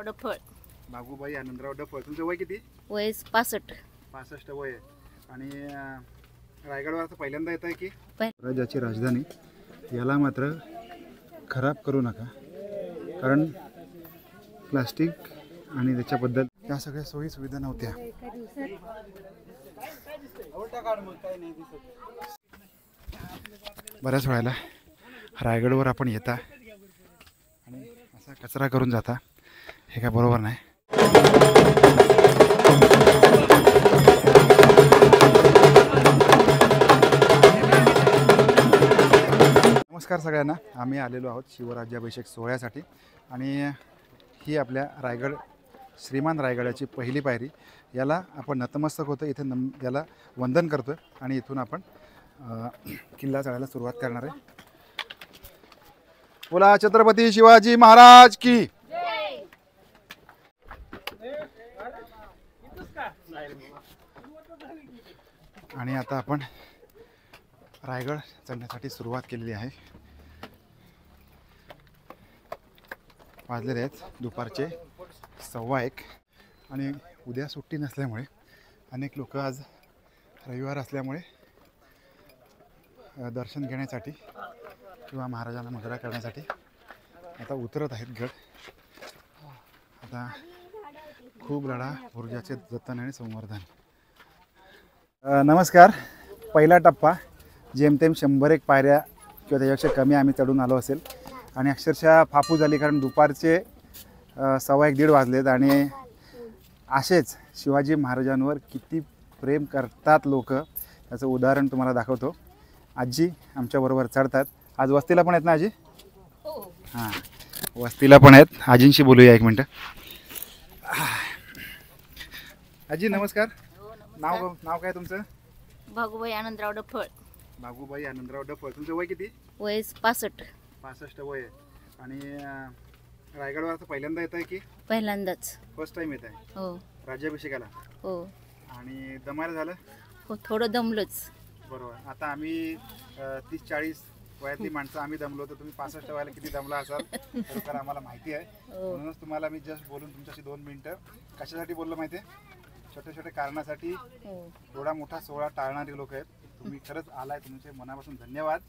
डफळ. बागुबाई आनंदराव डफळ. तुमचं वय किती? वय 65. 65 वय आहे. आणि रायगडवर आता पहिल्यांदा येत आहे की? पहि- राज्याची राजधानी. याला मात्र खराब करू नका, कारण प्लास्टिक आणि त्याच्याबद्दल या सगळ्या सोयी सुविधा नव्हत्या. बऱ्याच वेळेला रायगडवर आपण येता आणि असा कचरा करून जाता, हे काय बरोबर नाही. नमस्कार सगळ्यांना. आम्ही आलेलो आहोत शिवराज्याभिषेक सोहळ्यासाठी आणि ही आपल्या रायगड श्रीमान रायगडाची पहिली पायरी. याला आपण नतमस्तक होतो, इथे याला वंदन करतो आणि इथून आपण किल्ला चढायला सुरुवात करणार आहे. बोला छत्रपती शिवाजी महाराज की. आणि आता आपण रायगड चढण्यासाठी सुरुवात केलेली आहे. वाजलेले आहेत दुपारचे 1:15 आणि उद्या सुट्टी नसल्यामुळे अनेक लोक, आज रविवार असल्यामुळे दर्शन घेण्यासाठी किंवा महाराजांना मुजरा करण्यासाठी आता उतरत आहेत गड. आता खूप लढा, ऊर्जाचे जतन आणि संवर्धन. नमस्कार. पहिला टप्पा जेमतेम 100 पायऱ्या किंवा त्याच्यापेक्षा कमी आम्ही चढून आलो असेल आणि अक्षरशः फापू झाली, कारण दुपारचे 1:15-1:30 वाजलेत आणि असेच शिवाजी महाराजांवर किती प्रेम करतात लोक, त्याचं उदाहरण तुम्हाला दाखवतो. आजी आमच्याबरोबर चढतात. आज वस्तीला पण आहेत ना आजी? हां, वस्तीला पण आहेत. आजींशी बोलूया एक मिनटं. आजी नमस्कार. नाव काय तुमचं? बागुबाई आनंदराव डफळ. बागुबाई आनंदराव डफळ. तुमचं वय किती? वय 65. 65 वय आहे. आणि रायगडवर आता पहिल्यांदा येत आहे की? पहिल्यांदाच. फर्स्ट टाइम येत आहे? हो राज्याभिषेकाला. हो आणि दमायला झालं? हो, थोडं दमलोच. बरोबर. आता आम्ही 30-40 वयातली माणसं आम्ही दमलो, तर तुम्ही 65 वयाला किती दमला असाल खरोखर आम्हाला माहिती आहे. म्हणूनच तुम्हाला मी जस्ट बोलून तुमच्याशी 2 मिनटं कशासाठी बोललो माहिती आहे? छोट्या छोट्या कारणासाठी एवढा मोठा सोहळा टाळणारी लोक आहेत. तुम्ही खरंच आलाय, तुमचे मनापासून धन्यवाद.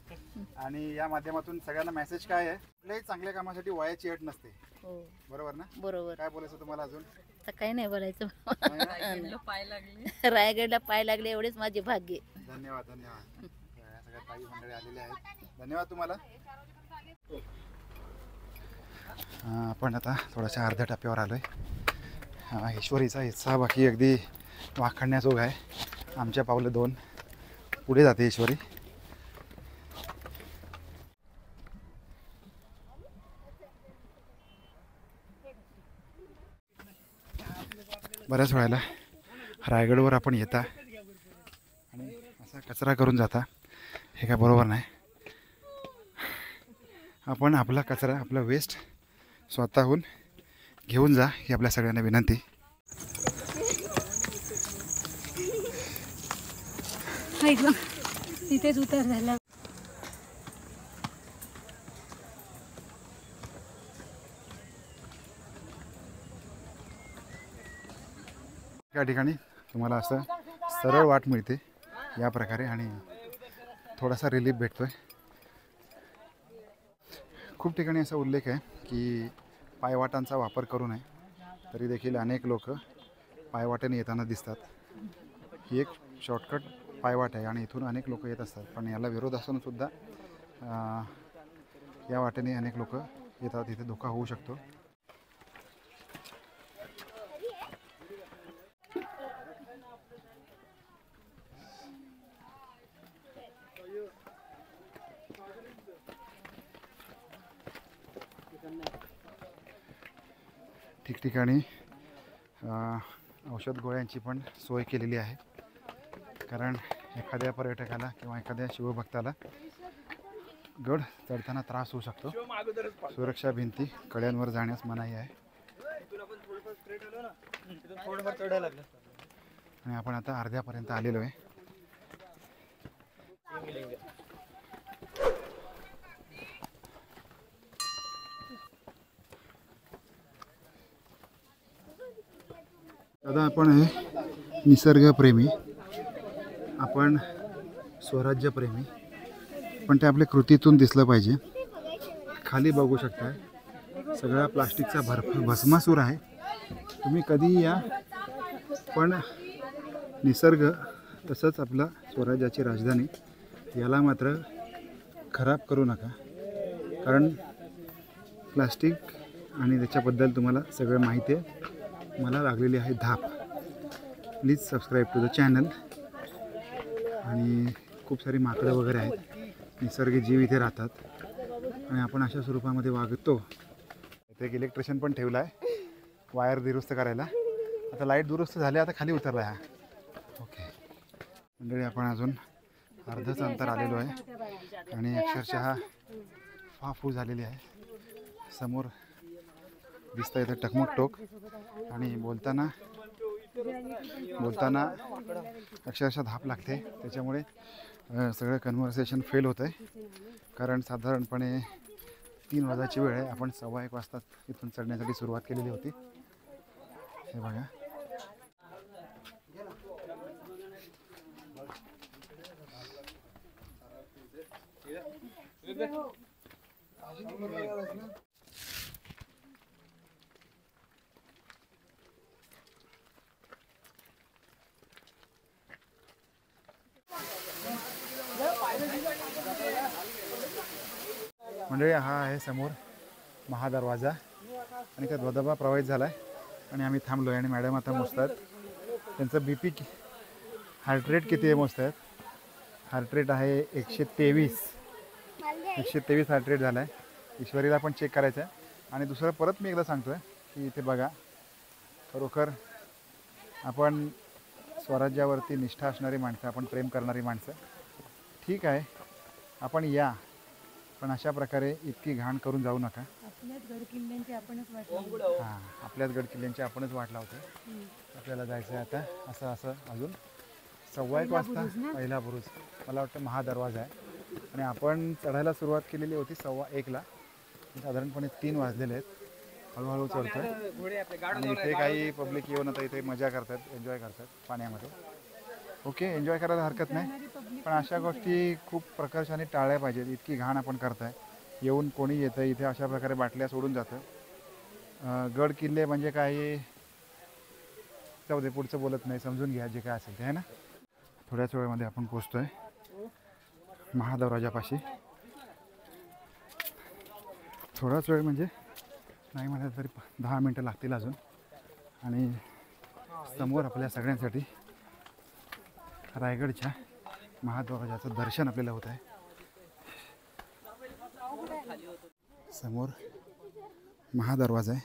आणि या माध्यमातून सगळ्यांना मेसेज काय आहे? कुठल्याही चांगल्या कामासाठी वयाची अट नसते. बरोबर ना? बरोबर. काय बोलायचं तुम्हाला अजून? आता काही नाही बोलायचं. रायगडला पाय लागले एवढेच माझे भाग्य. धन्यवाद धन्यवाद. सगळ्या ताई मंडळी आलेले आहेत, धन्यवाद तुम्हाला. आपण आता थोड्याशा अर्ध्या टप्प्यावर आलोय. ईश्वरीचा हिस्सा बाकी अगदी वाखाणण्याजोग आहे. आमच्या पावलं 2 पुढे जाते ईश्वरी. बऱ्याच वेळेला रायगडवर आपण येता आणि असा कचरा करून जाता, हे काय बरोबर नाही. आपण आपला कचरा, आपला वेस्ट स्वतःहून घेऊन जा, ही आपल्या सगळ्यांना विनंती. तिथेच उतर झाला. या ठिकाणी तुम्हाला असं सरळ वाट मिळते या प्रकारे आणि थोडासा रिलीफ भेटतोय. खूप ठिकाणी असा उल्लेख आहे की पायवाटांचा वापर करू नये, तरी देखील अनेक लोक पायवाटेने येताना दिसतात. ही एक शॉर्टकट पायवाट आहे आणि इथून अनेक लोक येत असतात, पण याला विरोध असूनसुद्धा या वाटेने अनेक लोक येतात. इथे धोका होऊ शकतो. ठिकठिकाणी औषध गोळ्यांची पण सोय केलेली आहे, कारण एखाद्या पर्यटकाला किंवा एखाद्या शिवभक्ताला गड चढताना त्रास होऊ शकतो. सुरक्षा भिंती कड्यांवर जाण्यास मनाई आहे. आणि आपण आता अर्ध्यापर्यंत आलेलो आहे. दादा आपण आहे निसर्गप्रेमी, आपण स्वराज्यप्रेमी, पण ते आपल्या कृतीतून दिसलं पाहिजे. खाली बघू शकता सगळा प्लास्टिकचा भस्मासूर आहे. तुम्ही कधीही या, पण निसर्ग तसंच आपला स्वराज्याची राजधानी याला मात्र खराब करू नका. कारण प्लास्टिक आणि त्याच्याबद्दल तुम्हाला सगळं माहिती आहे. मला लागलेली आहे धाप. Please subscribe to the channel. आणि खूप सारी माकडं वगैरे आहेत, निसर्गी जीव इथे राहतात आणि आपण अशा स्वरूपामध्ये वागतो. इथे एक इलेक्ट्रिशियन पण ठेवला आहे वायर दुरुस्त करायला. आता लाईट दुरुस्त झाली, आता खाली उतरला हा. ओके मंडळी, आपण अजून अर्धच अंतर आलेलो आहे आणि अक्षरशः फाफू झालेली आहे. समोर दिसतं इथं टकमक टोक आणि बोलताना अक्षरशः धाप लागते. त्याच्यामुळे सगळं कन्व्हर्सेशन फेल होतं आहे. कारण साधारणपणे 3 वाजायची वेळ आहे. आपण 1:15 वाजता इथून चढण्यासाठी सुरुवात केलेली होती. हे बघा, मंडळी हा आहे समोर महादरवाजा आणि त्या धबधबा प्रवाहित झाला आहे आणि आम्ही थांबलो आहे. आणि मॅडम आता मोजतात त्यांचं BP हार्ट रेट किती आहे मोजत आहेत. हार्ट रेट आहे 123 हार्ट रेट झाला आहे. ईश्वरीला पण चेक करायचं आहे. आणि दुसरं परत मी एकदा सांगतो आहे की इथे बघा, खरोखर आपण स्वराज्यावरती निष्ठा असणारी माणसं, आपण प्रेम करणारी माणसं, ठीक आहे आपण या, पण अशा प्रकारे इतकी घाण करून जाऊ नका. आपल्याच गडकिल्ल्यांची आपणच वाट लावतो. हां, आपल्याच गडकिल्ल्यांची आपणच वाट लावतो. आपल्याला जायचं आहे आता असं अजून 1:15 वाजता पहिला बुरुज, मला वाटतं महादरवाजा आहे. आणि आपण चढायला सुरुवात केलेली होती 1:15ला. साधारणपणे 3 वाजलेले आहेत. हळूहळू चढतो आहे आणि इथे काही पब्लिक येऊन आता इथे मजा करतात, एन्जॉय करतात पाण्यामध्ये. ओके, एन्जॉय करायला हरकत नाही, पण अशा गोष्टी खूप प्रकर्षाने टाळल्या पाहिजेत. इतकी घाण आपण करताय. येऊन कोणी येतं इथे अशा प्रकारे बाटल्या सोडून जातं. गड किल्ले म्हणजे काही, जाऊ दे, पुढचं बोलत नाही, समजून घ्या जे काय असेल ते, आहे ना. थोड्याच वेळामध्ये आपण पोचतो आहे महादरवाजापाशी. थोडाच वेळ म्हणजे नाही म्हणाल तरी 10 मिनटं लागतील अजून. आणि समोर आपल्या सगळ्यांसाठी रायगडच्या महादरवाजाचं दर्शन आपल्याला होत आहे. समोर महादरवाजा आहे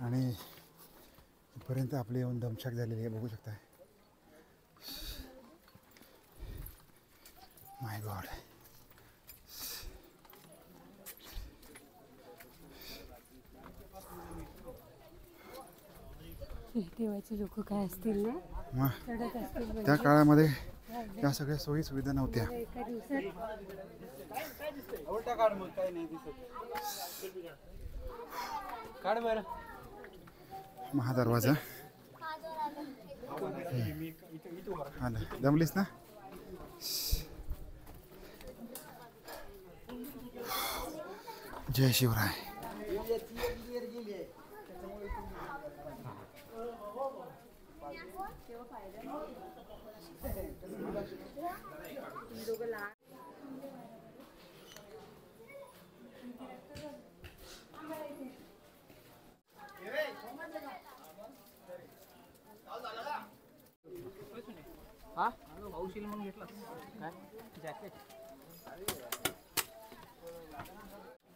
आणि इथपर्यंत आपली येऊन दमछाक झालेली आहे, बघू शकता. माय गॉड, तेव्हाचे लोक काय असतील ना, चढत असतील. त्या काळामध्ये या सगळ्या सोयी सुविधा नव्हत्या. एका दिवसात महादरवाजा आलं. दमलीस ना. जय शिवराय.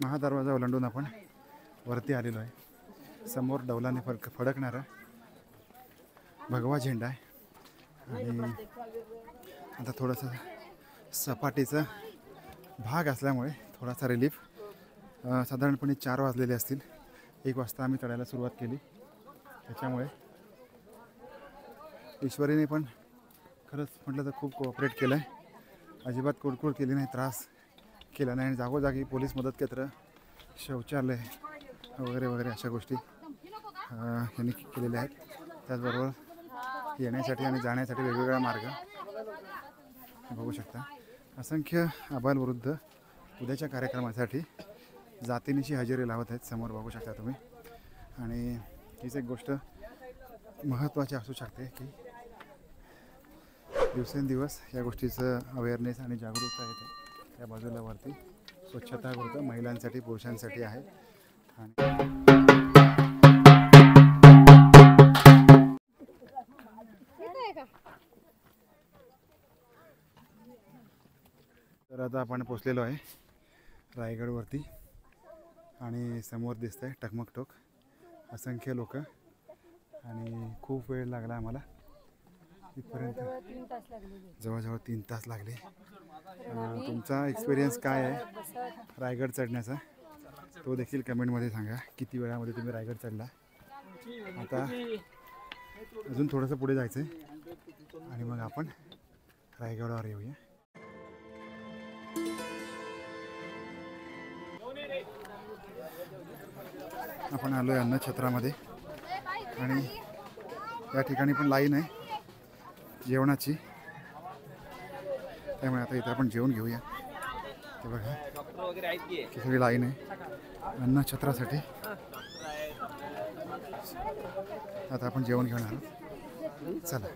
महादरवाजा ओलांडून आपण वरती आलेलो आहे. समोर डौलाने फडकणारा भगवा झेंडा आहे आणि आता थोडंसं सपाटीचा भाग असल्यामुळे थोडासा रिलीफ. साधारणपणे 4 वाजलेले असतील. 1 वाजता आम्ही चढायला सुरुवात केली. त्याच्यामुळे ईश्वरीने पण खरंच म्हटलं तर खूप कोऑपरेट केलं आहे. अजिबात कुडकुड केली नाही, त्रास केला नाही. आणि जागोजागी पोलीस मदत केंद्र, शौचालय वगैरे वगैरे अशा गोष्टी यांनी केलेल्या आहेत. त्याचबरोबर येण्यासाठी आणि जाण्यासाठी वेगवेगळा मार्ग बघू शकता. असंख्य आबालवृद्ध उद्याच्या कार्यक्रमासाठी जातीनिशी हजेरी लावत आहेत, समोर बघू शकता तुम्ही. आणि हीच एक गोष्ट महत्त्वाची असू शकते की दिवसेंदिवस या गोष्टीचं अवेअरनेस आणि जागरूकता येते. त्या बाजूला वरती स्वच्छतागृह महिलांसाठी पुरुषांसाठी आहे. आणि तर आता आपण पोचलेलो आहे रायगडवरती आणि समोर दिसतंय टकमकटोक, असंख्य लोक आणि खूप वेळ लागला आम्हाला इथपर्यंत. जवळजवळ 3 तास लागले. तुमचा एक्सपिरियन्स काय आहे रायगड चढण्याचा तो देखील कमेंटमध्ये सांगा. किती वेळामध्ये तुम्ही रायगड चढला. आता अजून थोडंसं पुढे जायचं आहे आणि मग आपण रायगडावर येऊया. आपण आलो आहे अन्नछत्रामध्ये आणि या ठिकाणी पण लाईन आहे जेवणाची, त्यामुळे आता इथे आपण जेवण घेऊया. ते बघा सगळी लाईन आहे अन्नछत्रासाठी. आता आपण जेवण घेऊन आलो. चला.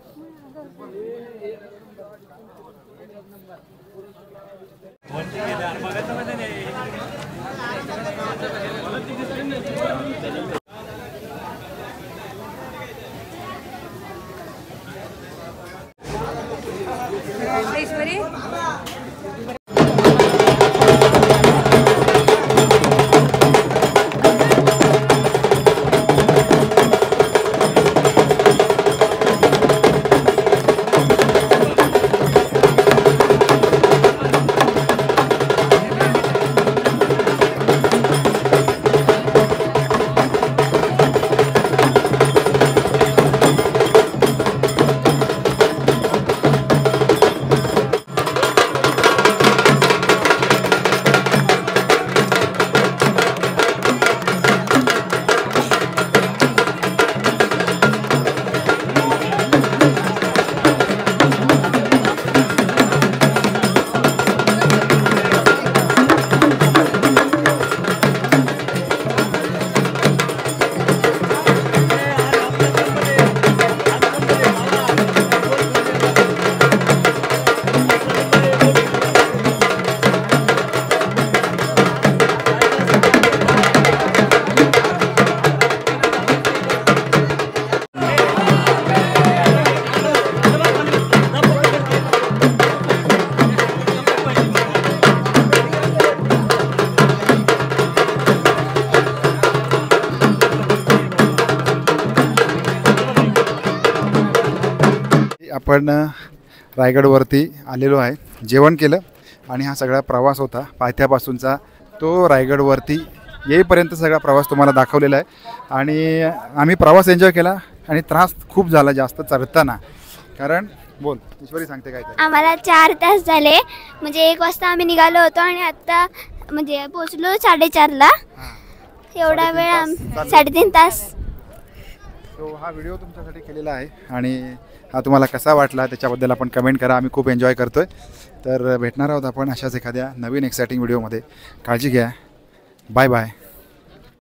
आपण रायगडवरती आलेलो आहे, जेवण केलं आणि हा सगळा प्रवास होता पायथ्यापासूनचा तो रायगडवरती येईपर्यंत सगळा प्रवास तुम्हाला दाखवलेला आहे. आणि आम्ही प्रवास एन्जॉय केला आणि त्रास खूप झाला जास्त चढताना. कारण बोल ईश्वरी सांगते काय ते. आम्हाला 4 तास झाले, म्हणजे 1 वाजता आम्ही निघालो होतो आणि आता म्हणजे पोचलो 4:30ला. एवढा वेळ 3.5 तास. तो हा व्हिडिओ तुमच्यासाठी केलेला आहे आणि हा तुम्हाला कसा वाटला त्याच्याबद्दल आपण कमेंट करा. आम्ही खूप एन्जॉय करतोय. तर भेटणार आहोत आपण अशाच एखाद्या नवीन एक्साइटिंग व्हिडिओमध्ये. काळजी घ्या. Bye bye.